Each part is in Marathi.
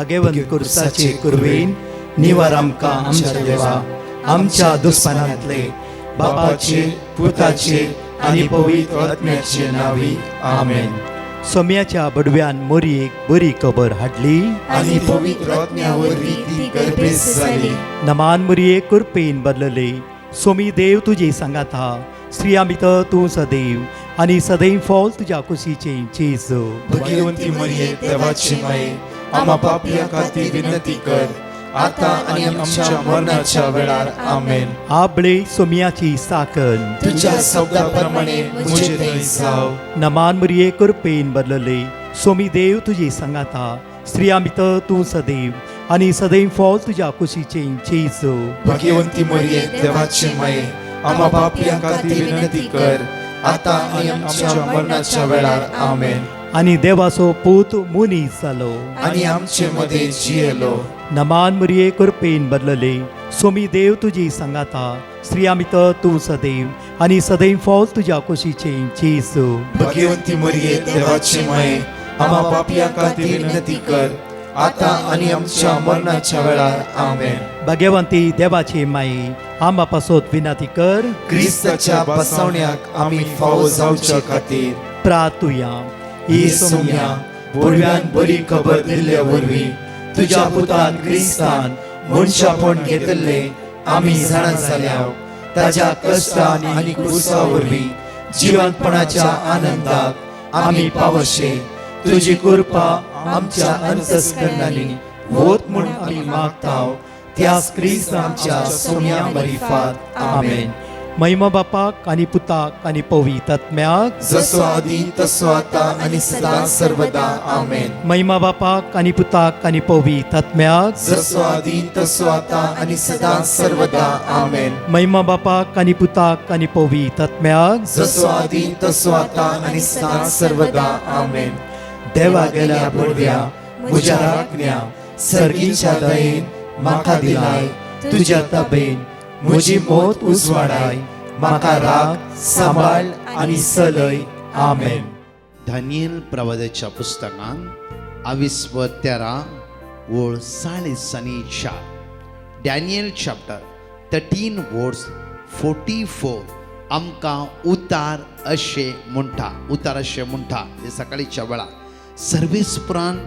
भाग्यवंत कुर्साचे कुरवेन निवार आमकां आमच्या देवा आमच्या दुस्मनांतले बापाचे पुताचे आनी पवित्र आत्म्याचे नावी आमेन. सोम्याच्या बडव्यान मोरयेक बरी खबर हाडली आनी पवित्र आत्म्यावरवी ती गर्भेस जाली. नमान मोरये कुरपेन बदलले. सोमी देव तुजे सांगात हा. स्त्रिया भितर तूं सदैव आनी सदैव फॉल तुज्या कुशीचे जेजू. भाग्यवंती मरिये देवाची माये आम्हा पापियां खातीर विनंती कर आता आनी आमच्या मरणाच्या वेळार आमेन. आबळे सोम्याची साकन तुझ्या शब्दाप्रमाणे मुझे थंय जाव. नमान मोरये कुरपेन बदलले. सोमी देव तुजे सांगात हा. स्त्रिया भितर तूं सदैव आनी सदैव फॉल तुज्या कुशीचे जेजू. भाग्यवंती मरिये देवाची माये आम्हा पापियां खातीर विनंती कर आता आनी आमच्या मरणाच्या वेळार आमेन. आनी देवाचो पूत मुनीस जालो. आनी आमचे मध्ये जियेलो. नमान मोरये कुरपेन बदलले. सोमी देव तुजी सांगात हा. स्त्रिया भितर तूं सदैव आनी सदैव फॉल तुज्या कुशीचे जेजू. भाग्यवंती मरिये देवाची माये आम्हा पापियां खातीर विनंती कर आता आनी आमच्या मरणाच्या वेळार आमेन. भाग्यवंती देवाचे माये आंबा पासोत विनंती कर. क्रिस्ताच्या बसवण्याक आमी फावो जावच्या खातीर प्रार्थुया. ही सोम्या बडव्यान बरी खबर दिल्ल्या वरवीं तुज्या पुतान क्रिस्तान मनशापण घेतले आमी जाणा जाल्याव ताज्या कश्टान आनी क्रुसा वरवीं जिवंतपणाच्या आनंदाक आमी पावशे. तुजी कृपा आमच्या अंतस्करणांनी होत म्हूण आमी मागताव. त्याच क्रिस्तांच्या सोम्या मरिफात आमेन. महिमा बापाक आनी पुताक आनी पवित्र आत्म्याक जसो आदी तसो आता आनी सदां सर्वदा आमेन. महिमा बापाक आनी पुताक आनी पवित्र आत्म्याक जसो आदी तसो आता आनी सदां सर्वदा आमेन. महिमा बापाक आनी पुताक आनी पवित्र आत्म्याक जसो आदी तसो आता आनी सदां सर्वदा आमेन. देवा गेल्या बडव्या म्हज्या राखण्या सर्गीच्या दयेन म्हाका दिलाय. तुज्या ताबेन म्हजी मोत उजवाडाय. म्हाका राख सांबाळ आनी चलय. आमेन. दानियेल प्रवाद्याच्या पुस्तकान 13 ओळ 40 डॅनियल चॅप्टर 13 वर्स 44 आमकां उतार अशें म्हणटा. हे सकाळीच्या वेळा सर्वेस्पुरान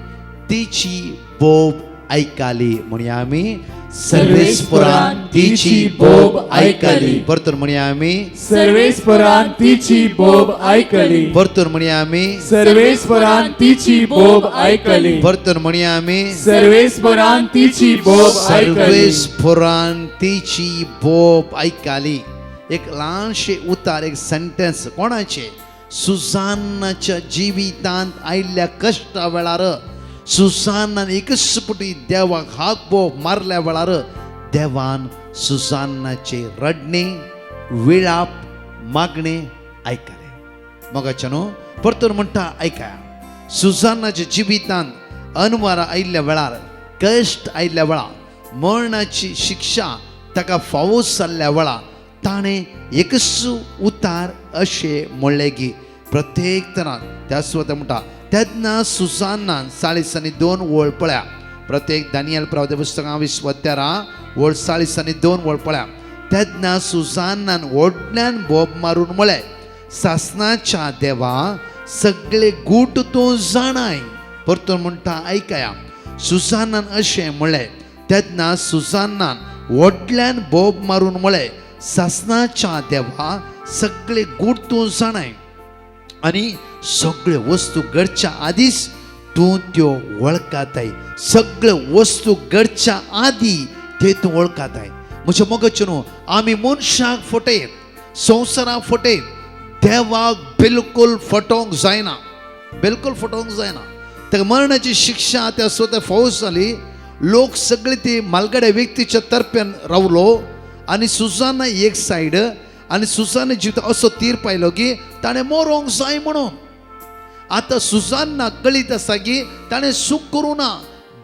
तिची बोब ऐकाली. म्हणया आमी सर्वेस्पुरान तिची बोब ऐकाली. परतूर म्हणया आमी सर्वेस्परान तिची बोब ऐकली. परतूर म्हणया आमी सर्वेस्परान तिची बोब ऐकली. परतूर म्हणया आमी सर्वेस्परान तिची बोब ऐकली. सर्वेस्पुरान तिची बोब ऐकाली. एक ल्हानशे उतार, एक सेंटेन्स कोणाचे? सुसान्नाच्या जिवितांत आयिल्ल्या कश्टा वेळार सुसान्नान एकच पुटी देवाक हाक बोब मारल्या वेळार देवान सुसान्नाचे रडणे, विळाप, मागणे ऐकले. मगाच्या न्हू परतूर म्हणटा ऐका. सुसान्नाच्या जिवितांत अनवार आयिल्ल्या वेळार, कश्ट आयिल्ल्या वेळार, मरणाची शिक्षा ताका फावो जाल्ल्या वेळार ताणें एकच उतार अशें म्हणलें की प्रत्येक तरान त्या स्वता म्हणटा तेन्ना सुसान्नान 40 ओळ पळया. प्रत्येक दानियल प्रवाद्या पुस्तकां 13 ओळ 40 ओळ पळया. तेन्ना सुसान्नान व्हडल्यान बोब मारून म्हळें, सासणाच्या देवा सगळे गूट तूं जाणाय. परतून म्हणटा ऐकया. सुसान्नान अशें म्हणलें. तेन्ना सुसान्नान व्हडल्यान बोब मारून म्हळें, सासणाच्या देवा सगळे गूट तूं जाणाय आनी सगळे वस्तू घडच्या आदींच तूं त्यो वळखाताय. सगळे वस्तू घडच्या आदी ते तूं वळखाताय. म्हज्या मोगाचे न्हू आमी मनशाक फटयत, संवसाराक फटयत, देवाक बिलकुल फटोवंक जायना. बिलकुल फटोवंक जायना. ताका मरणाची शिक्षा त्या स्वता फावो जाली. लोक सगळे ती मालगड्या व्यक्तीच्या तर्फ्यान रावलो आनी सुसान्ना एक सायड आनी सुसान्ना जिवित असो तीर पायलो की ताणें मरोंक जाय म्हणून. आतां सुसान्ना कळीत आसा की ताणें सुख करूं ना.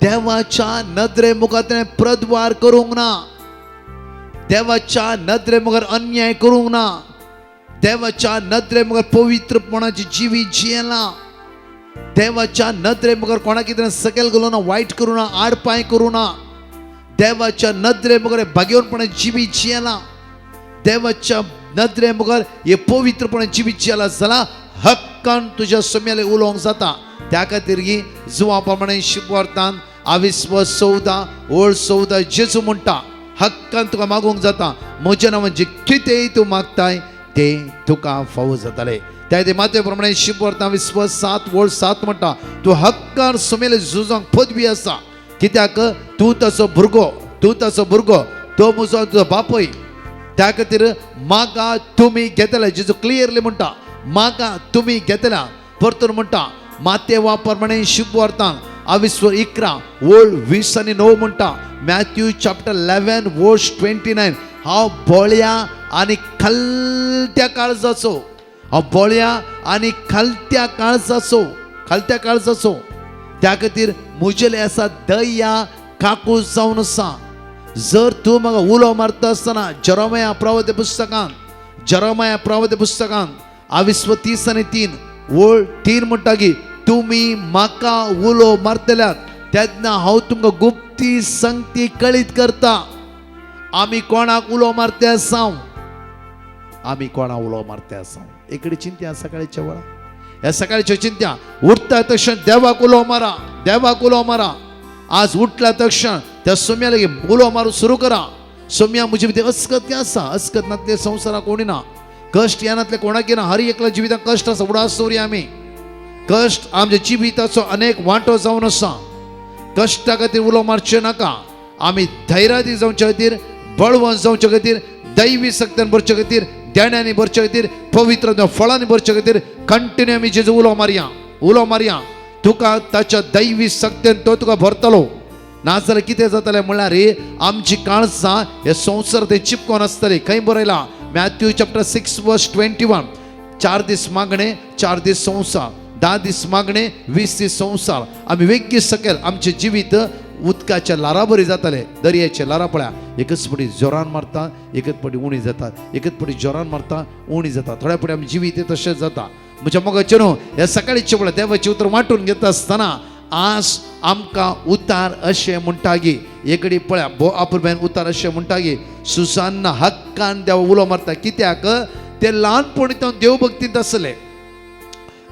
देवाच्या नदरे मुखार ताणें प्रद्वार करूंक ना. देवाच्या नदरे मुखार अन्याय करूंक ना. देवाच्या नदरे मुखार पवित्रपणाची जिवीत जियेला. देवाच्या नदरे मुखार कोणा कितें सकयल गेलो ना, वायट करूं ना, आडपाय करूं ना, देवाच्या नदरे मुखार भाग्यवरपणे जिवी जियेला, देवाच्या नदरे मुखार हे पवित्रपणे जिवी जियेला जाल्यार हक्कान तुज्या सोम्याले उलोवंक जाता. त्या खातीर की जुवा प्रमाणे शिकवार्थान 22:14 ओळ 14 जेजू म्हणटा हक्कान तुका मागूंक जाता, म्हज्या नांवान जे कितेंय तूं मागताय ते तुका फावो जातले. त्या खातीर मातये प्रमाणे शिकवार्थान 22:7 ओळ 7 म्हणटा तूं हक्कान सोमेले झुजांक पदवी आसा, कित्याक तूं ताचो भुरगो, तूं ताचो भुरगो, तो म्हजो तुजो बापूय. त्या खातीर म्हाका तुमी घेतले, जेजू क्लियरली म्हणटा म्हाका तुमी घेतल्या. परतून म्हणटा मातेवा प्रमाणे शुभवार्तान 22:11 ओळ 20 आनी 9 म्हणटा मॅथ्यू चॅप्टर 11 वर्स 29 हांव बोळ्या आनी खालत्या काळजाचो, हांव बोळ्या आनी खालत्या काळजाचो. त्या खातीर म्हजेले आसा दया काकू जावन आसा. जर तूं म्हाका उलो मारता आसतना जरमया प्रवादी पुस्तकांत 22:30 आनी 3 ओळ 3 म्हणटा की तुमी म्हाका उलो मारतल्यात तेन्ना हांव तुमकां गुप्ती संगती कळीत करता. आमी कोणाक उलो मारते आसा, आमी कोणा उलो मारते आसा. एकडे चिंत्या सकाळच्या वेळा, ह्या सकाळच्या चिंत्या उठता तक्षण देवाक उलो मारा, देवाक उलो मारा. आज उठल्या तक्षण त्या सोम्याला उलो मारू सुरू करा. सोम्या म्हजे भितर अस्कत काय आसा, अस्कत नातले संवसाराक कोणी ना, कष्ट येनातले कोणाक ना, हर एकल्या जिविताक कष्ट आसा. उडास दवरी आमी कष्ट आमच्या जिविताचो अनेक वांटो जावन आसा. कश्टा खातीर उलो मारचे नाका. आमी धैर्यादी जावचे खातीर, बळवंत जावचे खातीर, दैवी सक्त्यान भरचे खातीर, ध्यानांनी भरचे खातीर, पवित्र फळांनी भरचे खातीर कंटिन्यू आमी जेजू उलो मारया. तुका ताच्या दैवी सक्त्यान तो तुका भरतलो. नाजाल्यार कितें जातलें म्हणल्यार आमची काळजां हे संवसार ते चिपकोन आसतली. खंय बरयला मॅथ्यू चॅप्टर 6 वर्स 21 4 दीस मागणे 4 दीस संवसार, 10 दीस मागणे 20 दीस संवसार. आमी वेगळी सकयल आमचे जिवीत उदकाच्या लारा बरी जातले. दर्याचे लारा पळया एकच पटी जोरान मारता, एकच पटी उणी जाता, एकच पटी जोरान मारता उणी जाता. थोड्या पटी आमी जिवीत तशेंच जाता. म्हज्या मोगाचे न्हू ह्या सकाळीचे वेळा देवाचें उतर वांटून घेता आसतना आज आमकां उतार अशें म्हणटा की एकडे पळया भो आपुरब्यान उतार अशें म्हणटा की सुसान्ना हक्कान देवा उलो मारता. कित्याक ते ल्हानपणींतल्यान देव भक्तींत आसले,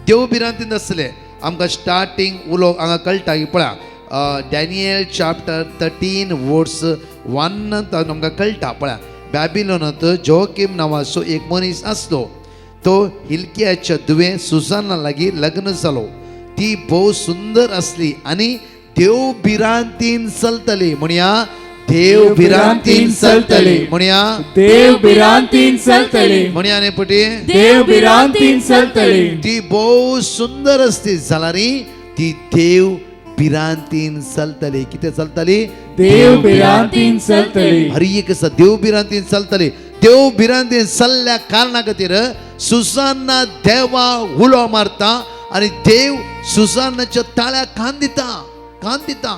देव बिरांतींत आसले. आमकां स्टार्टींग उलो हांगा कळटा की पळया डॅनियल चॅप्टर 13 वर्स 1 आमकां कळटा. पळया बॅबिलोनांत जोकीम नांवाचो एक मनीस आसलो. तो हिल्कियाच्या धुवे सुसान्ना लागीं लग्न जालो. ती भोव सुंदर असली आणि देव बिरांतीन चलतली. म्हणया देव बिरांतीन चलतली. म्हणया देव बिरांतीन चलतली. म्हणया न्ही पटी देव बिरांतीन चलतली. ती भोव सुंदर असती जाल्यार ती देव बिरांतीन चलतली. कितें चलतली? देव बिरांतीन चलतली. हर एक आसा देव बिरांतीन चलतली. देव बिरांतीन चल्ल्या कारणा खातीर सुसान्ना देवा उलो मारता आणि देव सुसान्नाच्या ताळ्या कान दिता.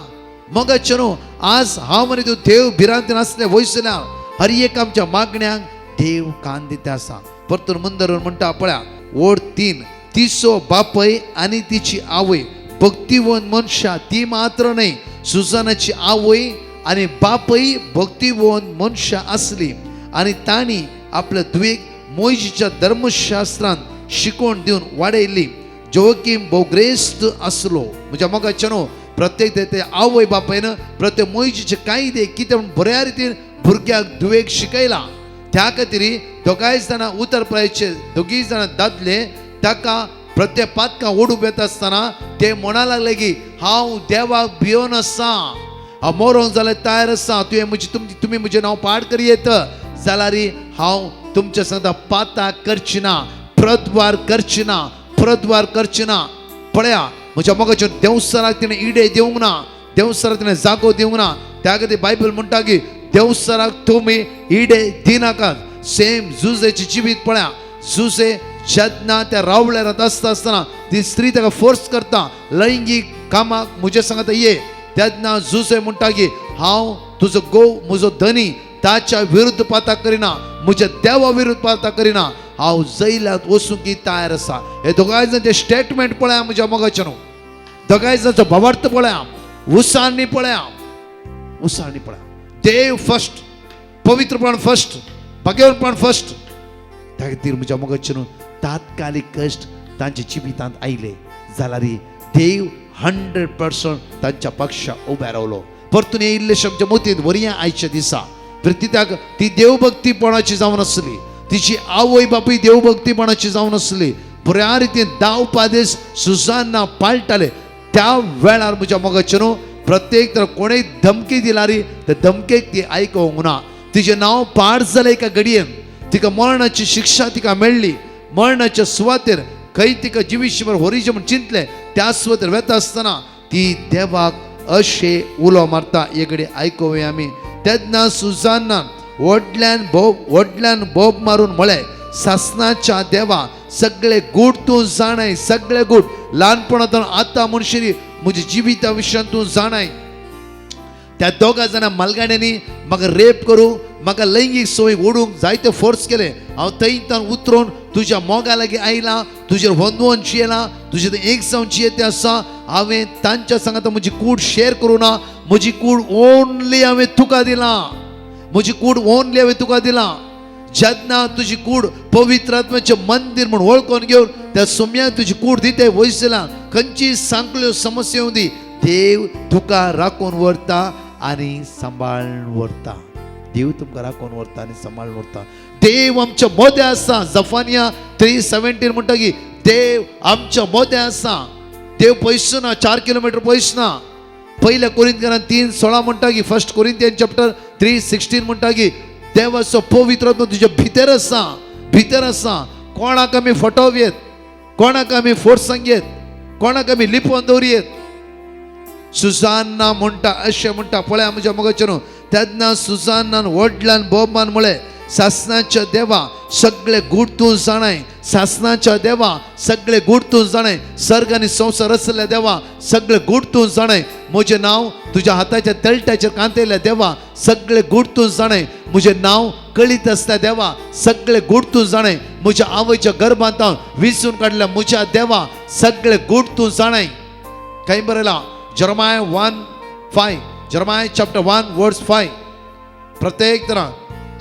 मगाचे न्हू आज हांव मरे तूं देव बिरांतीन आसले वयसल्यार हर एक आमच्या मागण्यांक देव कान दिता आसा. परतून मंदरून म्हणटा पळया ओळ 3 तिचो बापय आनी तिची आवय भक्तिवंत मनशा. ती मात्र न्हय, सुसानाची आवय आनी बापय भक्तिवंत मनशा आसली आणि तांणी आपल्या धुवेक मोइशेच्या धर्मशास्त्रांत शिकोवन दिवन वाडयली. जोकीम भोवग्रेस्त आसलो. म्हज्या मोगाचे न्हू प्रत्येक ते आवय बापायन प्रत्येक मोइशेचे कायदे कितें म्हूण बऱ्या रितीन भुरग्याक धुवेक शिकयला. त्या खातीर दोगांय जाणां उत्तर प्रदेशचे दोगूय जाणां दादले ताका प्रत्येक पातकां ओडूंक येता आसतना ते म्हणा लागले की हांव देवाक भियोन आसा, हांव मरोंक जाल्यार तयार आसा. तुमी म्हजें नांव पाड करी येता जाल्यार हांव तुमच्या सांगता पाता करची ना, प्रद्वार करची ना. पळया म्हज्या मोगाच्या देवसराक तिणें इडे दिवंक ना, देवसराक तिणें जागो दिवंक ना. त्या खातीर बायबल म्हणटा की देवसराक तुमी इडे दिनाकात. सेम जुजेची जिवीत पळया. जुजे जेन्ना त्या रावळ्यारांत आसतना ती स्त्री ताका फोर्स करता लैंगीक कामाक म्हजे सांगता ये. तेन्ना जुजे म्हणटा की हांव तुजो घोव म्हजो धनी ताच्या विरुद्ध पाता करिना, म्हज्या देवा विरुद्ध पाता करिना. हांव जैलात वचूंक तयार आसा. हे दोगांय जाण स्टेटमेंट पळया म्हज्या मोगाचें न्हू. दोगांय जाणांचो भावार्थ पळया, उसाळणी पळया, उसाळणी पळया. देव फर्स्ट, पवित्रपण फर्स्ट, भाग्यवानपण फर्स्ट. त्या खातीर म्हज्या मोगाचें न्हू तात्कालीक कश्ट तांच्या जिवितांत आयले जाल्यार देव 100% तांच्या पक्षा उबे रावलो. परतून येयल्ले शब्द मोतीन वरयां आयच्या दिसा प्रतित्याक ती देवभक्तीपणाची जावन आसली, तिची आवय बापूय देवभक्तीपणाची जावन आसली. बऱ्या रितीन दाव पादेस सुजान्ना पाळटाले. त्या वेळार म्हज्या मोगाचें न्हू प्रत्येक तर कोणेय धमकी दिल्यार त्या धमकेक ती आयकोंक ना. तिचें नांव पाड जालें एका घडयेन, तिका मरणाची शिक्षा तिका मेळ्ळी. मरणाच्या सुवातेर खंय तिका जिवीशभर होरीचें म्हण चिंतलें, त्या सुवातेर वेता आसतना ती देवाक अशें उलो मारता. हे घडी आयकोवया आमी. तेन्ना सुजान्नान व्हडल्यान बोब मारून म्हळें, सासणाच्या देवा सगळे गूढ तूं जाणाय, सगळे गूढ ल्हानपणांतून आतां म्हणशीर म्हज्या जिविता विशयान तूं जाणाय. त्या दोगा जाणां मालगाड्यांनी म्हाका रेप करूं, म्हाका लैंगीक संवय ओडूंक जायते फोर्स केले. हांव थंयच्यान उतरून तुज्या मोगा लागीं आयलां, तुजेर वंदवून जियेलां, तुजें एक जावन जियेतें आसा. हांवें तांच्या सांगात म्हजी कूड शेअर करूं ना. म्हजी कूड ओन्ली हांवें तुका दिलां, म्हजी कूड ओन्ली हांवें तुका दिलां. जेन्ना तुजी कूड पवित्र आत्म्याचें मंदिर म्हूण वळखून घेवन त्या सोम्याक तुजी कूड दिते वयसलां खंयची सांकल्यो समस्या येवं दी, देव तुका राखून व्हरता आनी सांबाळून व्हरता. देव तुमकां राखून व्हरता आनी सांबाळून व्हरता. देव आमच्या मोद्या आसा. जफानिया 3:17 म्हणटा की देव आमच्या मोद्या आसा. देव पयस ना, 4 किलोमीटर पयस ना. पहिल्या कोरिंथीकांत 3:16 म्हणटा की, फर्स्ट कोरिंथियन चॅप्टर 3:16 म्हणटा की देवाचो पवित्र आत्मा तुज्या भितर आसा, भितर आसा. कोणाक आमी फटोवयेत, कोणाक आमी फोर्सांक येत, कोणाक आमी लिपोवन दवरयेत. सुजान्ना म्हणटा अशें म्हणटा पळया म्हज्या मोगाचें न्हू. तेन्ना सुजान्नान व्हडल्यान बोबमान म्हळें, सासणाच्या देवा सगळे गूढ तूं जाणाय, सासणाच्या देवा सगळे गूढ तूं जाणाय, सर्ग आनी संवसार आसल्या देवा सगळे गूढ तूं जाणाय. म्हजें नांव तुज्या हाताच्या तळट्याचेर कांतयल्या देवा सगळे गूढ तूं जाणाय. म्हजें नांव कळीत आसता देवा सगळे गूढ तूं जाणाय. म्हज्या आवयच्या गर्भांत हांव विंचून काडल्या म्हज्या देवा सगळे गूढ तूं जाणाय. खंय बरयलां? जरमाय 1:5, जरमाय चॅप्टर 1:5. प्रत्येक तरां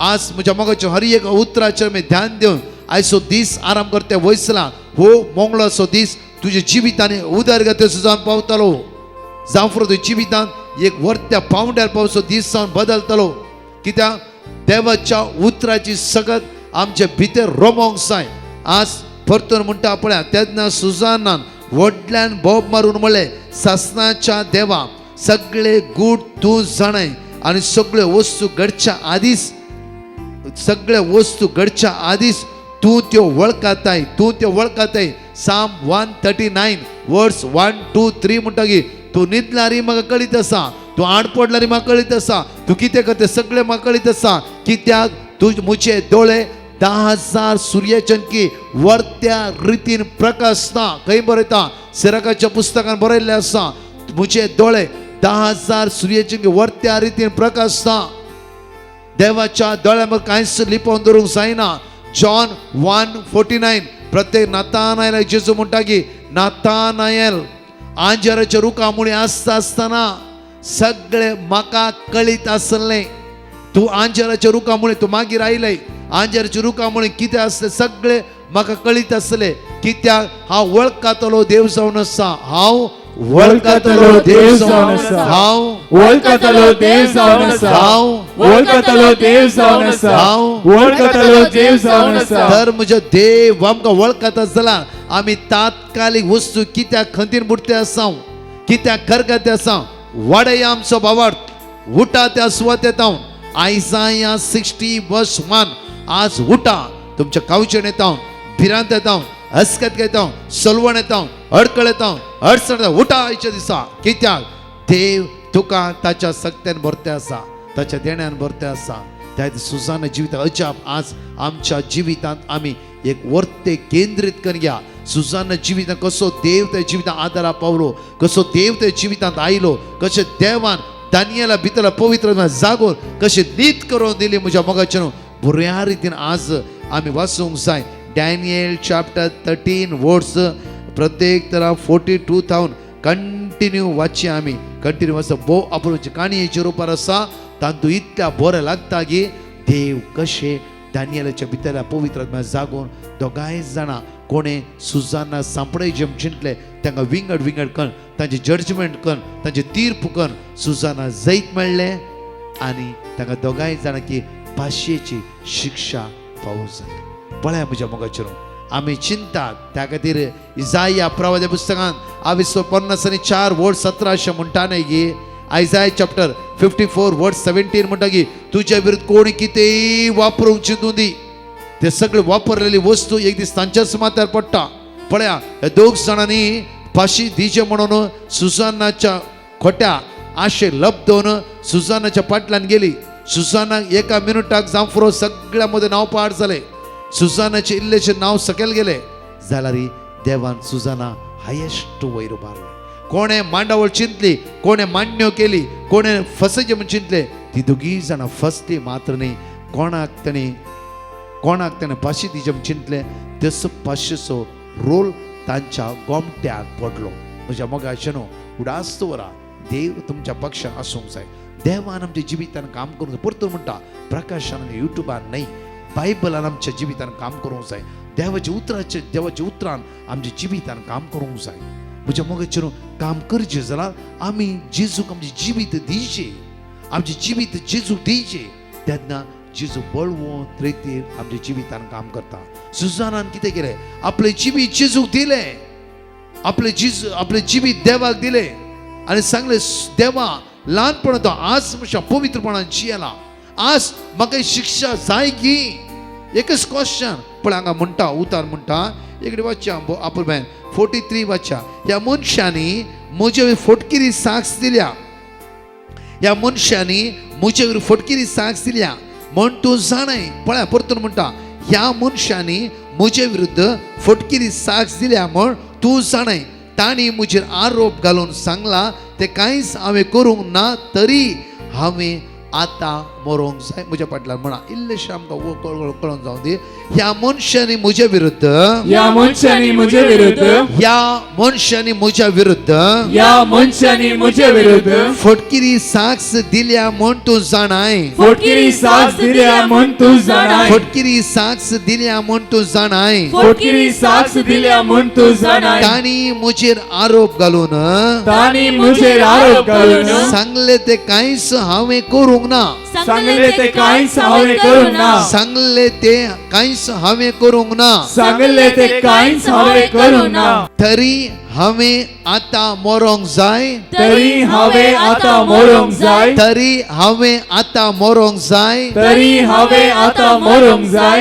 आज म्हज्या मोगाच्या हर एक उतराचेर मी ध्यान देवन आयचो दीस आराम करते वयसला. हो मोंगळाचो दीस तुज्या जिवितांनी उदरगती सुजावन पावतलो. जावं फुडें तुज्या जिवितांत एक वर्त्या पावंड्यार पावचो दीस जावन बदलतलो. कित्याक देवाच्या उतराची सगत आमच्या भितर रोमोंक जाय. आज परतून म्हणटा पळया, तेन्ना सुजानान व्हडल्यान बोब मारून म्हळें, सासणाच्या देवा सगळे गूढ तूं जाणाय आनी सगळ्यो वस्तू घडच्या आदीस, सगळे वस्तू घडच्या आदीस तूं त्यो वळखताय, तूं त्यो वळखताय. साम 139 वर्स 1, 2, 3 म्हणटा की तूं न्हिदल्यार म्हाका कळीत आसा, तूं आड पडल्यार म्हाका कळीत आसा, तूं कितें करता सगळें म्हाका कळीत आसा. कित्याक तूं म्हजे दोळे 10,000 सुर्यचंकी वर्त्या रितीन प्रकाशता. खंय बरयता? सिराकाच्या पुस्तकान बरयल्लें आसा, म्हजे दोळे 10,000 सूर्यचंकी वर्त्या रितीन प्रकाशता. देवाच्या दोळ्यां कांयच लिपोवन दवरूंक जायना. जॉन 1:49 प्रत्येक नातानायला जेजू म्हणटा की, नातानायल आंजराच्या रुखा मुळे आसता आसतना सगळे म्हाका कळीत आसलें. तूं आंजराच्या रुखा मुळे तूं मागीर आयलय. आंजराच्या रुखा मुळे कितें आसलें सगळे म्हाका कळीत आसलें. कित्याक हांव वळखतालो देव जावन आसा. हांव वळखतालो देव जावन आसा. हांव वळखतालो देव जावन आसा. हांव वळखतालो देव जावन आसा. हांव वळखतालो देव जावन आसा. तर म्हजो देव आमकां वळखता जाल्यार आमी तात्कालीक वस्तू कित्याक खंतीन बुडते आसा, कित्याक करगते आसा. वाडया आमचो भावार्थ. उठा त्या सुवातेर येता. आयसाया 60:1 आज उठा. तुमच्या कावचेन येता, भिरांत येता, हसकत येता, सलवण येता, अडकळ येता, अडचण येता. उठा आयच्या दिसा. कित्याक देव तुका ताच्या सक्त्यान भरते आसा, ताच्या देण्यान भरते आसा. त्या सुजान जिवित अजाप आज आमच्या जिवितांत आमी एक वर्ते केंद्रीत करया. सुजान जिवितांत कसो देव त्या जिवितांत आदारा पावलो, कसो देव त्या जिवितांत आयलो, कशें देवान दानियेला भितर पवित्र जागोर कशें नीत करून दिली. म्हज्या मोगाचें बऱ्या रितीन आज आमी वाचूंक जाय. डॅनियल चॅप्टर 13 वर्ड्स प्रत्येक तरा 42 थावन कंटिन्यू वाचचे आमी कंटिन्यू असं भोव अप्रोच काणयेचेर उपर आसा तातूंत इतल्या बरें लागता की देव कशे दानियेलाच्या भितर पवित्र आत्म्यान जागोवन दोगांय जाणां कोणे सुजाना सांपडे जे चिंतले तांकां विंगड विंगड करून तांचे जजमेंट करून तांचे तीर्प करून सुजाना जैत मेळ्ळे आनी तांकां दोगांय जाणांकी 500ची शिक्षा फावो जाली. पळया म्हज्या मोगाचेर आमी चिंतात त्या खातीर इसाया प्रवादी पुस्तकांत 50 वर्ड 17 म्हणटा न्हय की आयसाया चॅप्टर 54 वर्ड 17 म्हणटा की तुज्या विरुद्ध कोणी कितेंय वापरूंक चिंतूं दी ते सगळे वापरलेली वस्तू एक दीस तांच्याच माथ्यार पडटा. पळया हे दोग जाणांनी फाशी दिचे म्हणून सुजानाच्या खोट्या आशे लपदोन सुजानाच्या फाटल्यान गेली. सुजानाक एका मिनटाक जांफरो सगळ्या मदें नांव पाड जालें. सुजानाचे इल्लेशे नांव सकयल गेले जाल्यार देवान सुजाना हायेस्ट वयर उबारले. कोणे मांडावळ चिंतली कोणे मान्य केली कोणे फसचे म्हण चिंतले ती दोगी जाणां फसली मात्र न्ही कोणाक ताणें फाशी दिचे म्हण चिंतले तसो 500चो रोल तांच्या गोमट्याक पडलो. म्हज्या मोगाचें न्हू उडास दवरा देव तुमच्या पक्षान आसूंक जाय. देवान आमच्या जिवितान काम करूंक जाय. परतून म्हणटा प्रकाशान युट्यूबार न्हय बायबलान आमच्या जिवितान काम करूंक जाय. देवाच्या उतरान आमच्या जिवितान काम करूंक जाय. म्हज्या मोगाचेर काम करचें जाल्यार आमी जेजूक आमचें जिवीत दिवचें आमचें जिवीत जेजूक दिवचें तेन्ना जेजू बळवून रितीन आमच्या जिवितान काम करता. सुजानान कितें केलें आपलें जिवीत जेजूक दिलें आपलें जिवीत देवाक दिलें आनी सांगलें देवा ल्हानपणांत आज म्हज्या पवित्रपणान जियेला आज म्हाका शिक्षा जाय की. एकच क्वेश्चन पण हांगा म्हणटा उतार म्हणटा इकडे वाचच्या आपण 43 वाचच्या ह्या मनशांनी म्हजे फटकिरी साक्ष दिल्या ह्या मनशांनी म्हजे फटकिरी साक्ष दिल्या म्हण तूं जाणय. पळय परतून म्हणटा ह्या मनशांनी म्हजे विरुद्ध फटकिरी साक्ष दिल्या म्हण तूं जाणय. तांणी म्हजेर आरोप घालून सांगला ते कांयच हांवें करूंक ना तरी हांवें आतां मरोंक जाय. म्हज्या फाटल्यान म्हणा इल्लेशें आमकां कळोवन जावं दी ह्या मनशांनी म्हजे विरुद्ध या मनशांनी म्हजे विरुद्ध फटकिरी साक्ष दिल्या म्हण तूं जाणाय. फटकिरी साक्ष दिल्या म्हण तूं जाणाय. तांणी म्हजेर आरोप घालून सांगले ते कांयच हांवें करूंक ना. सांगले ते कांयच हांवें करूंक ना. तरी हांवें आतां मरोंक जाय.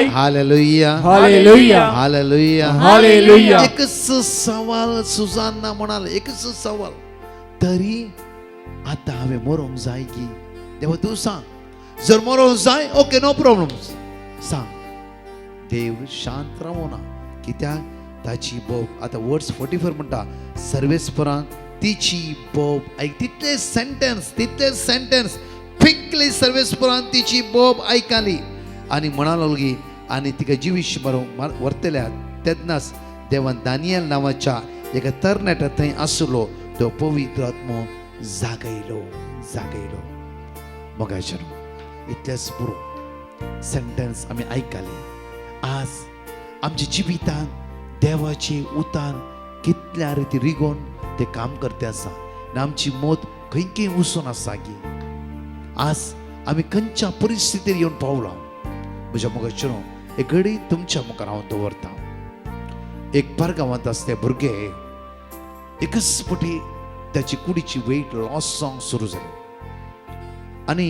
Hallelujah hallelujah. एकच सवाल सुजाना म्हणाले एकच सवाल तरी आतां हांवें मरोंक जाय की. देवा तूं सांग जर मरोंक जाय ओके नो प्रॉब्लेम सांग. देव शांत रावना कित्याक ताची बोब आतां वर्ड्स 44 म्हणटा सर्वेस्परान तिची बोब आयक तितले सेंटेन्स क्विकली सर्वेस्परान तिची बोब आयकली आनी म्हणालो की आनी तिका जिवीश मारूंक व्हरतल्या तेन्नाच देवान दानियल नांवाच्या एका तरणाट्या थंय आसलो तो पवित्र आत्मो जागयलो. मोगाचेर इतलेच बरो सेंटेन्स आमी आयकले. आज आमच्या जिवितान देवाचे उतार कितल्या रिती रिगोन ते काम करते आसा आनी आमची मोत खंय वचून आसा की आज आमी खंयच्या परिस्थितीर येवन पावला. म्हज्या मोगाचेर एक घडी तुमच्या मुखार हांव दवरता. एक परगांवांत आसले भुरगे एकच फावटी त्याची कुडीची वेट लॉस जावंक सुरू जाली आनी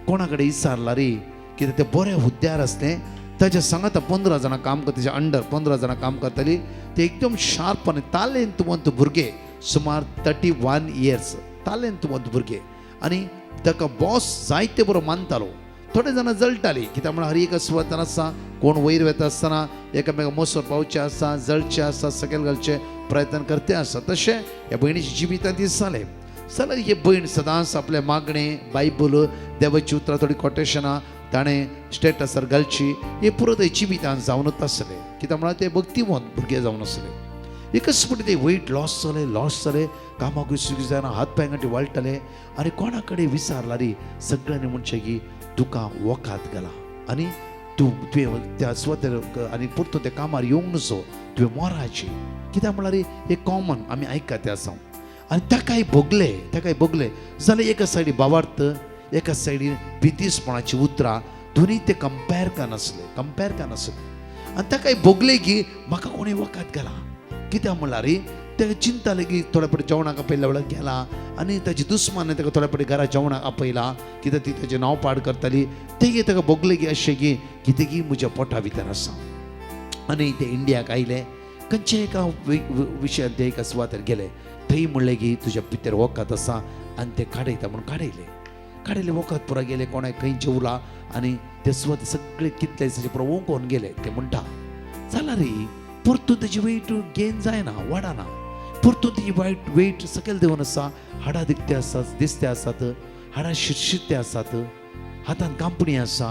कोणा कडेन विचारला रे कितें ते बरे हुद्द्यार आसले ताच्या सांगात 15 जाणां काम करता ताच्या अंडर 15 जाणां काम करताली ते एकदम शार्प आनी तालेंतवंत भुरगे सुमार 31 इयर्स तालेंतवंत भुरगे आनी ताका बॉस जायते बरो मानतालो. थोडे जाणां जळटाली कित्याक म्हळ्यार हर एक सुवातान आसा कोण वयर वता आसतना एकामेका मोसोर पावचे आसा जळचे आसा सकयल घालचे प्रयत्न करते आसा. तशें ह्या भयणीच्या जिवितांत दिसतालें जाल्यार ही भयण सदांच आपले मागणे बायबल देवाची उतरां थोडी कोटेशनां ताणें स्टेटसार घालची हे पुरो ते जिवितान जावनूच आसलें कित्याक म्हळ्यार ते भक्तिवंत भुरगे जावन आसले एकच फावटी ते वेट लॉस जाले कामाकूय सुगी जायना हात पांय गांठी वाळटले आनी कोणा कडेन विचारला रे सगळ्यांनी म्हणचे की तुका वोकात घाला आनी तुवें त्या स्वता आनी परतून त्या कामार येवंक नसो तुवें मोराची कित्याक म्हळ्यार हे कॉमन आमी आयकात ते आसा आनी ताकाय भोगले जाल्यार एका सायडी भावार्थ एका सायडीन भितीसपणाची उतरां दोनी ते कंपेर करनासले आनी ताकाय भोगले की म्हाका कोणें वकात घाला कित्याक म्हळ्यार ताका चिंताले की थोड्या फावटी जेवणाक आपयल्या वेळार गेला आनी ताची दुस्मानान ताका थोड्या फावटी घरा जेवणाक आपयला कित्याक ती ताचें नांव पाड करताली तेगे ताका भोगले की अशें की कितें की म्हज्या पोटा भितर आसा आनी ते इंडियाक आयले खंयचे एका विशयान ते एका सुवातेर गेले थंय म्हणलें की तुज्या भितर वकात आसा आनी ते काडयता म्हणून काडयले वकात पुरो गेले कोणाक खंय जेवला आनी ते सुवात सगळे कितले पुरो ओंकोन गेले ते म्हणटा जाल्यार परतून तेजी वेट गेन जायना वाडना परतून तेजी वेट सकयल देंवन आसा हाडां दिसते आसात हाडां शिरशिरते आसात हातान कांपणी आसा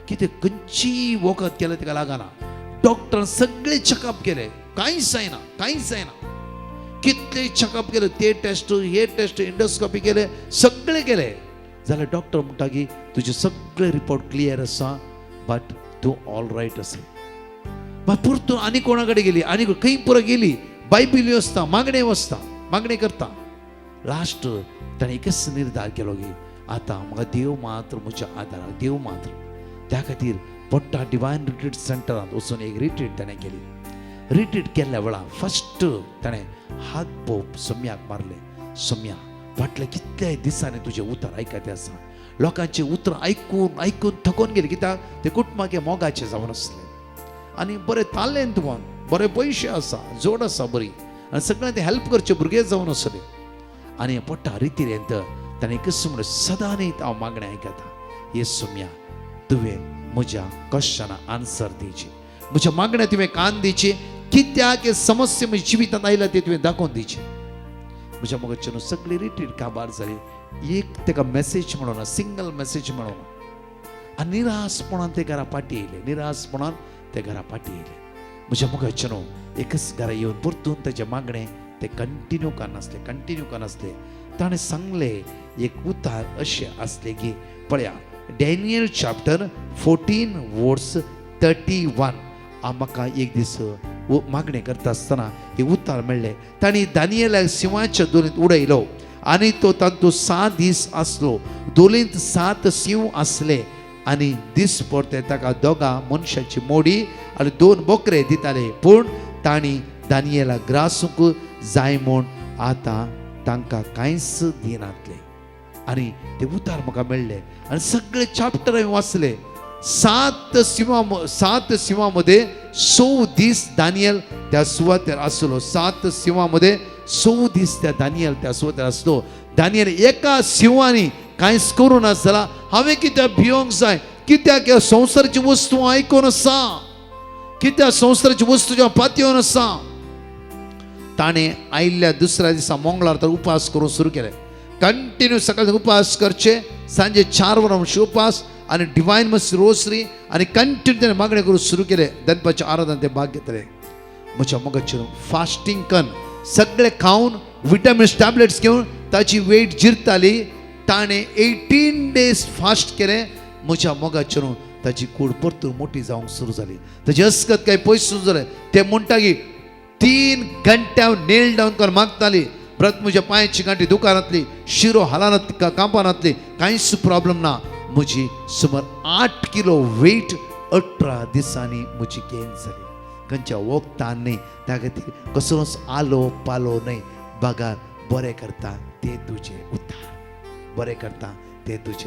कितें खंयची वखद केलें ताका लागना डॉक्टर सगळे चेकअप केले कांयच जायना कितले चेकअप केले ते टेस्ट हे टेस्ट इंडोस्कोपी केले सगळे केले जाल्यार डॉक्टर म्हणटा की तुजे सगळे रिपोर्ट क्लियर आसा बट तूं ऑल रायट आसा परतून आनी कोणा कडेन गेली आनी खंय पुरो गेली बायबिली वचता मागणे करता लास्ट ताणें एकच निर्धार केलो की आतां म्हाका देव मात्र म्हज्या आदाराक देव मात्र त्या खातीर पडटा डिवायन रिट्रीट सेंटरांत वचून एक रिट्रीट ताणें केली रिट्रीट केल्ल्या वेळार फस्ट ताणें हात पोप सम्याक मारले सम्या फाटल्या कितल्याय दिसांनी तुजें उतर आयकते आसा लोकांचे उतर आयकून थकोन गेले कित्याक ते कुटुंबाचे मोगाचे जावन आसले आनी बरें तालेंत वन बरे पयशे आसा जोड आसा बरी आनी सगळ्यांक ते हेल्प करचे भुरगे जावन आसले आनी पडटा रितीरेंत ताणें एकच म्हणलें सदां न्ही हांव मागणें आयकता हे सम्या तुवें म्हज्या क्वेश्चनाक आन्सर दिवची म्हज्या मागण्या तुवें कान दिवची कित्याक हे समस्या म्हज्या जिवितांत आयल्या ते तुवें दाखोवन दिवची म्हज्या मोगाचे सगळी रिट्रीट काबार जाली एक ताका मेसेज म्हणून सिंगल मेसेज म्हणून आनी निरासपणान ते घरा पाटी येयले म्हज्या मोगाचे एकच घरा येवन परतून ताचे मागणे ते कंटिन्यू करनासले ताणें सांगले एक उतार अशें आसले की पळया डॅनियल चॅप्टर 14 वर्स 31 म्हाका एक दीस मागणें करता आसतना हे उतार मेळ्ळें तांणी दानियेलाक सिंहाच्या दोलींत उडयलो आनी तो तातूंत 7 दीस आसलो दोलींत 7 सिंह आसले आनी दीस परते ताका दोगा मनशाची मोडी आनी 2 बोकरे दिताले पूण तांणी दानियेलाक ग्रासूंक जाय म्हूण आतां तांकां कांयच दिनातले आनी ते उतार म्हाका मेळ्ळे आनी सगळे चॅप्टर हांवें वाचले 7 सिंहामध्ये 100 दीस दानियल त्या सुवातेर आसलो 7 सिंहामध्ये 100 दीस त्या दानियल त्या सुवातेर आसलो दानियल एका सिंहांनी कांयच करूं नासतना हांवें कित्याक भियोंक जाय कित्याक ह्या संवसाराची वस्तू आयकोन आसा कित्याक संवसाराची वस्तू जेव्हा पातयेवन आसा ताणें आयिल्ल्या दुसऱ्या दिसा मंगळार तर उपास करून सुरू केले कंटिन्यू सकाळी उपास करचे सांजे 4 वरांचे उपास आनी डिवायन मसी रोसरी आनी कंटिन्यू ताणें मागणें करून सुरू केले दनपारचे आराधन ते भाग घेतले म्हज्या मोगाचे फास्टींग करून सगळे खावन विटामिन्स टॅबलेट्स घेवन ताची वेट जिरताली ताणें 18 डेज फास्ट केले म्हज्या मोगाचे ताची कूड परतून मोठी जावंक सुरू जाली ताची अस्कत काही पयस सुरू जालें ते म्हणटा की 3 घंटे नेल डावन करून मागताली परत म्हज्या पांयाची गांठी दुकानांतली शिरो हालानात कांपानातली कांयच प्रॉब्लेम ना म्हजी सुमार 8 किलो वेट 18 दिसांनी म्हजी गेन जाली खंयच्या वखदान न्ही त्या खातीर कसलोच आलो पालो न्ही बागार बरें करता ते तुजें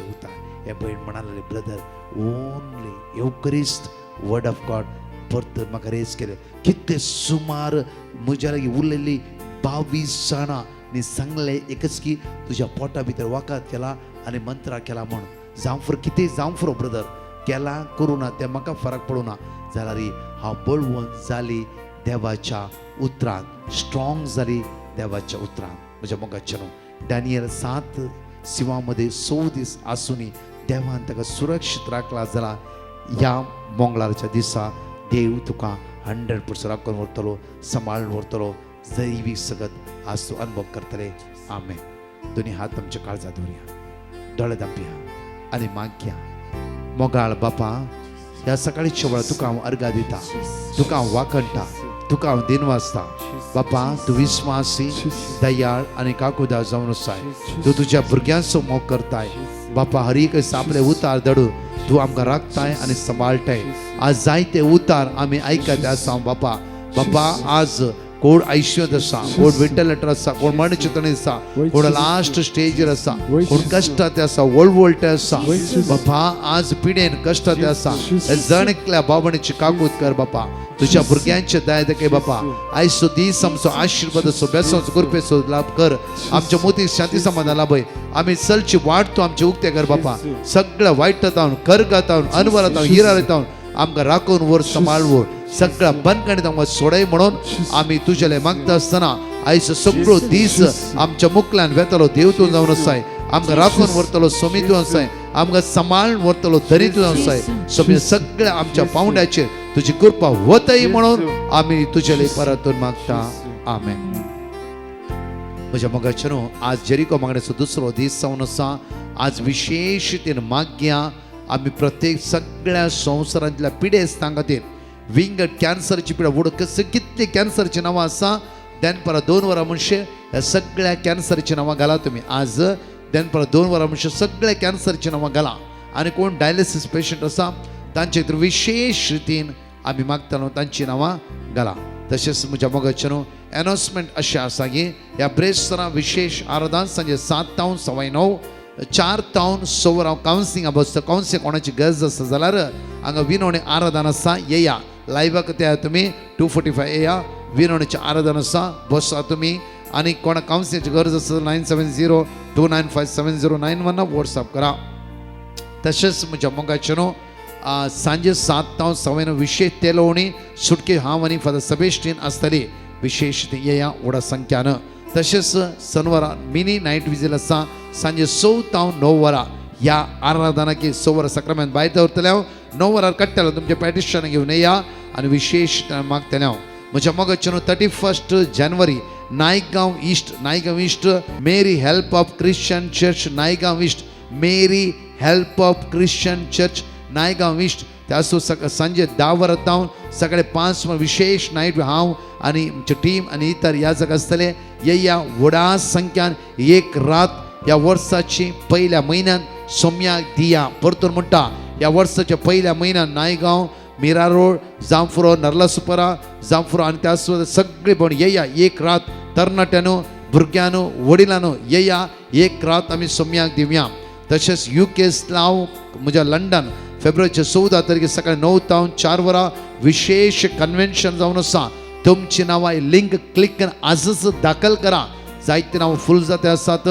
उतार हे भयण म्हणाले brother only Eucharist word of God परतून म्हाका रेज केले कितले सुमार म्हज्या लागीं उरलेली 22 जाणां नी सांगलें एकच की तुज्या पोटा भितर वाकात केला आनी मंत्रा केला म्हूण जावं फुरो कितें जावं फुरो ब्रदर केला करूं ना तें म्हाका फरक पडूं ना जाल्यार हांव बळवून जाली देवाच्या उतरांत स्ट्रॉंग जाली देवाच्या उतरांत म्हज्या मोगाचे डॅनियल 7 सिंहामध्ये 100 दीस आसूनी देवान ताका सुरक्षीत राखला जाल्यार ह्या मंगळारच्या दिसा देव तुका 100% राखून व्हरतलो, सांबाळून व्हरतलो. दैवीक सगत आज तूं अनुभव करतले. आमेन. दोन्ही हात आमच्या काळजात धरुया, दोळे धांपया आनी मागया. मोगाळ बापा, ह्या सकाळीच्या वेळार तुका हांव अर्घा दिता, तुका हांव वाखणटा, तुका हांव दिनवासता. बापा, तूं विस्वासी, दयाळ आनी काकूदार जावन आसाय. तूं तुज्या भुरग्यांचो मोग करताय. बापा, हर एक आपले उतार धडून तूं आमकां राखताय आनी सांबाळटाय. आज जायते उतार आमी आयकत आसा बापा. बापा, आज कोण आयुष्यात आसा, कोण वेंटिलेटर आसा, कोण मरण चिंतणेंत आसा, कोण लास्ट स्टेजीर आसा, कोण कश्टात आसा, वळवळटे आसा. बापा, आज पिडेन कश्टात आसा. जण एकल्या बाबणीची काकूत कर बापा. तुझ्या भुरग्यांचे दया दे बापा. आयचो दीस आमचो आशिर्वादाचो, बेसांचो, कृपेचो लाभ कर. आमच्या मोती शांती समाधान लाभय. आमी चलची वाट तूं आमचे उक्ते कर बापा. सगळ्या वायटांतावन, करगातावन, अनवरातावन, हिरातावन आमकां राखून व्हर, सांबाळवर. सगळ्या बंदखणीत आमकां सोडय म्हणून आमी तुजेले मागता आसतना आयचो सगळो दीस आमच्या मुखल्यान वेतलो. देव तूं जावन आसाय. आमकां राखून व्हरतलो, सोमी तूं आसाय. आमकां सांबाळून व्हरतलो, धरी तूं आसाय. सोमी सगळ्या आमच्या पावंड्याचेर तुजी कृपा वतय म्हणून आमी तुजेले परतून मागता. आमेन. म्हज्या मोगाचेनो, आज जेरिको मागण्याचो दुसरो दीस जावन आसा. आज विशेष रितीन मागया आमी प्रत्येक सगळ्या संवसारांतल्या पिडेस्तां खातीर. विंग कॅन्सरची पिडा उडक कितली कॅन्सरची नांवां आसा. देनपरा 2 वरां म्हणचे ह्या सगळ्या कॅन्सरची नांवां घाला तुमी. आज देनपरा 2 वरां म्हणचे सगळ्या कॅन्सरची नांवां घाला. आनी कोण डायलिसीस पेशंट आसा तांचे खातीर विशेष रितीन आमी मागतालो तांची नांवां घाला. तशेंच म्हज्या मोगाचेनो अनाउन्समेंट अशें आसा की ह्या ब्रेस्तारां विशेष आराधना सांजे 7 तावन 9:15, 4 तावन 6 वरां कावन्सिलिंग बसता. कावन्सिलिंग कोणाची गरज आसा जाल्यार हांगा विनोणे आराधना आसा, येया. लायव्हाक त्या तुमी 245 येया. विनोणेची आराधना आसा, बसा तुमी. आनी कोणा कावन्सिलिंगाची गरज आसा 9702957091 वॉट्सअप करा. तशेंच म्हज्या मोगाचेनो सांजे 7 तावन 9 विशेष तेलोवणी सुटके हांव आनी फादर सबेस्टीन आसतली. विशेष येया व्हडा संख्यान. तशेंच शनिवारा मिनी नायट विजील आसा सांजे 6 तावन 9 वरां. ह्या आराधनाकी 6 वरां सक्रामेंत भायर दवरतले. 9 वरार काडटलो. तुमचे पॅटिशन घेवन येया आनी विशेष मागतले. म्हज्या मोगाचेनो 31 जानेवारी Naigaon east Mary help of Christian church Naigaon east. Mary help of Christian church Naigaon east. त्यासो सांजे 10 वरां तावन सकाळी 5 वरां विशेष नायट हांव आनी आमची टीम आनी इतर ह्या जागा आसतले. येया व्हडा संख्यान. एक रात ह्या वर्साची पयल्या म्हयन्यात सोम्याक दिया. परतून म्हणटा ह्या वर्साच्या पयल्या म्हयन्यात नायगांव, मिरा रोड, जांफुरो, नर्लासुपरा, जांफुरो आनी त्या सगळे पण येया. एक रात तरणाट्यानो, भुरग्यांनो, वडिलांनो येया. एक रात आमी सोम्याक दिवया. तशेंच UK स्लाव म्हज्या लंडन फेब्रुवारीच्या 14 तारखेर सकाळी 9 तावन 4 वरां विशेष कन्व्हेन्शन जावन आसा. तुमची नांवां लिंक क्लिक करून आजच दाखल करा. जायते नांवां फूल जाते आसात.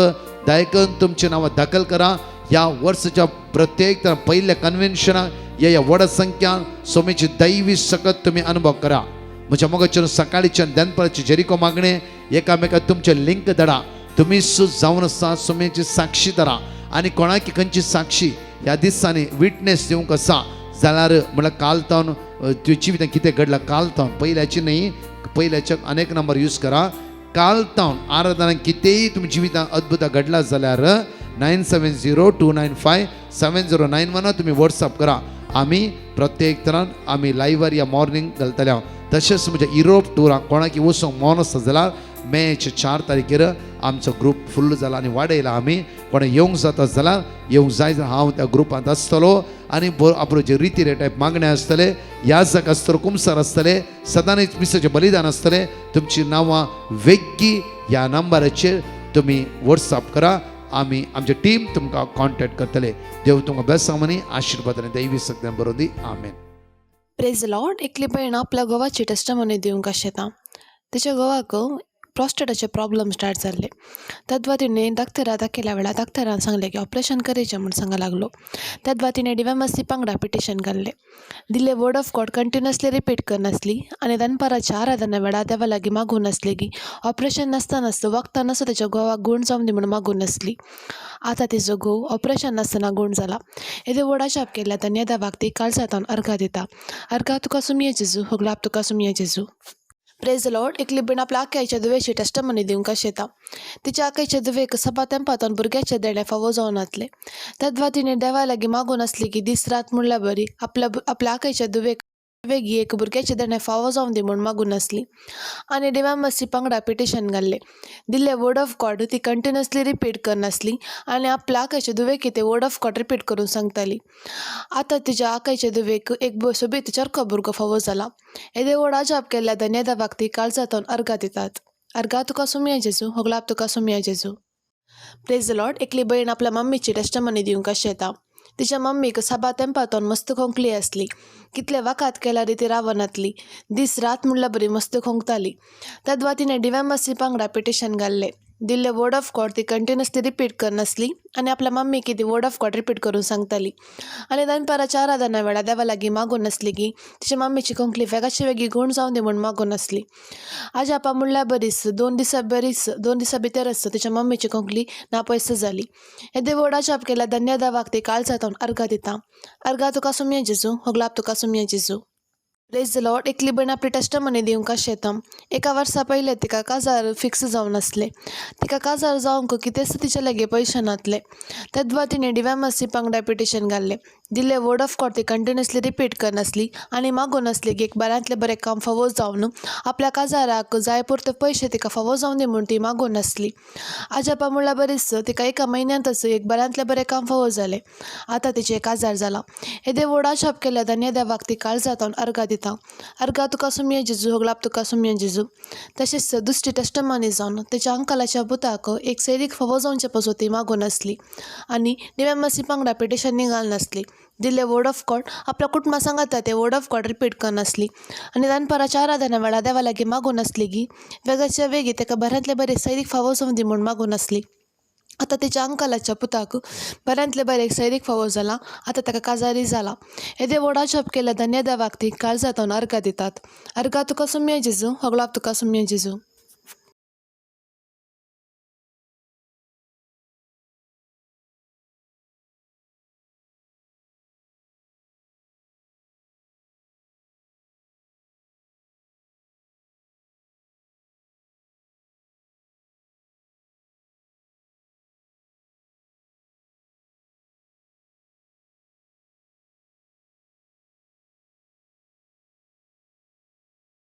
दया करून तुमची नांवां दाखल करा. ह्या वर्साच्या प्रत्येक पयल्या कन्व्हेन्शनाक ह्या व्हड संख्यान सोमेची दैवी सकत तुमी अनुभव करा. म्हज्या मोगाचेर सकाळीच्या दनपारची जेरिको मागणे एकामेकाक तुमचे लिंक धाडा. तुमी जावन आसा सोमेची साक्षी धरा. आनी कोणाकी खंयची साक्षी ह्या दिसांनी विटनेस दिवंक आसा जाल्यार म्हळ्यार काल तावन तुवें जिवितांत कितें घडलां काल तावन पयल्याची न्ही, पयल्याचे अनेक नंबर यूज करा. काल तावन आराधनाक कितेंय तुमी जिवितांत अद्भुत घडला जाल्यार 9702957091 तुमी वॉट्सअप करा. आमी प्रत्येक तरान आमी लायव्हर या मॉर्निंग घालतले. तशेंच म्हज्या युरोप टुराक कोणाकी वचूंक मोन आसा जाल्यार मेच्या 4 तारखेर आमचो ग्रूप फुल्ल जाला आनी वाडयला. आमी कोणा येवंक जाता जाल्यार येवंक जाय जाल्यार हांव त्या ग्रुपांत आसतलो. आनी आपलो रिती रे टायप मागणे आसतले. ह्या जाका आसतलो कुमसार आसतले. सदांच मिसाचें बलिदान आसतले. तुमची नांवां वेग्गी ह्या नंबराचेर तुमी वॉट्सअप करा. आमी आमची टीम तुमकां कॉन्टॅक्ट करतले. देव तुमकां बेसांव आनी आशिर्वाद आनी दैवी सगळ्यां बरोबर दी. आमेन. Praise Lord. एकली बायण आपल्या घोवाची टेस्टमनी दिवंक आशेता. तिच्या घोवाक प्रॉस्टेटाचे प्रॉब्लेम स्टार्ट जाल्ले. तेद्वा तिणें दाक्तरा दाखयल्या वेळार दाक्तरान सांगलें की ऑपरेशन करचें म्हूण सांगा लागलो. तेद्वा तिणें DVMSC पंगडा पिटिशन घाल्लें. दिल्ले word of God continuously repeat करनासली आनी दनपाराच्या आराधना वेळार देवा लागीं मागून नासली की ऑपरेशन नासतना वखदां नासता तेच्या घोवाक गूण जावं दी म्हूण मागून नासली. आतां तिजो घोव ऑपरेशन नासतना गूण जाला. येदे व्हडा जाप केल्या तेन्ना देवाक ती काळजांतल्यान अर्घा दिता. अर्घा तुका सुमये जेजू, होगलाप तुका सुमये जेजू. Praise the Lord. एक लिबीण आपल्या आख्याच्या दुवेची टेस्टमनी दिवंक येता. तिच्या आख्याच्या दुवेक सभा तेंपातून भुरग्याचे देणे फावो जावन नातले. तेद्वा तिणें देवा लागीं मागून आसली की दीस रात म्हणल्या बरी आपल्या आख्याच्या दुवेक वेगी एक भुरग्याचे देणे फावो जावन दी म्हूण मागून नासली आनी DVMSC पंगडा पिटिशन घाल्लें. दिल्ले वर्ड ऑफ गॉड ती कंटिन्युअसली रिपीट करनासली आनी आपल्या आख्याच्या दुवेक ते वर्ड ऑफ गॉड रिपीट करून सांगताली. आतां तिच्या आख्याच्या दुवेक एक सोबीत चरको भुरगो फावो जाला. येदे व्हडा जाप केल्या धन्य देवाक ती काळजांतून अर्घा दितात. अर्घा तुका सुमया जेजू, होगलाप तुका सुमया जेजू. Praise the Lord. एकली भयण आपल्या मम्मीची टेस्टमनी दिवंक येता. तिच्या मम्मीक सभा तेंपातून मस्त खोंकली आसली. कितले वकात केल्यार ती रावनातली. दीस रात म्हणल्या बरी मस्त खोंकताली. तेद्वा तिणें DVMSC पंगडा पिटिशन घाल्लें. दिल्ले वर्ड ऑफ गॉड ती कंटिन्युअसली रिपीट करनासली आनी आपल्या मम्मीक ती वर्ड ऑफ गॉड रिपीट करून सांगताली. आनी दनपाराच्या आराधना वेळार देवा लागीं मागून नासली की तिच्या मम्मीची खोंकली वेगाची वेगी गूण जावन दी म्हूण मागून नासली. आज आपा म्हणल्यार बरीच 2 दिसा भितरच तिच्या मम्मीची खोंकली नापयस जाली. येदे व्हडा जाप केल्या धन्य देवाक ती काळजांतून अर्घा दिता. अर्घा तुका सुमये जेजू, होगलाप तुका सुमये जेजू. Praise the Lord. एकली भयण आपली टेस्टमनी दिवंक येता. एका वर्सा पयलें तिका काजार फिक्स जावन आसलें. तिका काजार जावंक कितेंच तिचे लागीं पयशे नातले. तेद्वा तिणें DVMSC पंगडा पिटिशन घाल्लें. दिल्ले वर्ड ऑफ गॉड ती कंटिन्युअसली रिपीट करनासली आनी मागून नासली की एक बऱ्यांतलें बरें काम फावो जावन आपल्या काजाराक जाय पुरते पयशे तिका फावो जावन दी म्हूण ती मागून नासली. आजापा म्हणल्यार बरीच तिका एका म्हयन्यांतच एक बऱ्यांतलें बरें काम फावो जालें. आतां तिचें काजार जालां. येदे व्हडा जाप केल्या धन्य देवाक ती काळजांतून अर्घा दिता. अर्घा तुका सुमये जेजू, होगलाप तुका सुमये जेजू. तशेंच दुश्टी टेस्टमनी जावन तिच्या अंकलाच्या पुताक एक सैरीक फावो जावचे पासून ती मागून नासली आनी DVMSC पंगडा पिटिशन घाल नासली. दिल्ले वर्ड ऑफ गॉड आपल्या कुटुंबाक सांगता ते वर्ड ऑफ गॉड रिपीट करनासली आनी दनपाराच्या आराधना वेळार देवा लागीं मागून नासली की वेगाच्या वेगी ताका बऱ्यांतले बरें सैरीक फावो जावन दी म्हूण मागून नासली. आतां तिच्या अंकलाच्या पुताक बऱ्यांतले बरें एक सैरीक फावो जाला. आतां ताका काजारी जाला. येदे व्हडा जाप केल्या धन्य देवाक ती काळजांतून अर्घा दितात. अर्घा तुका सुमये जेजू, होगलाप तुका सुमये जेजू.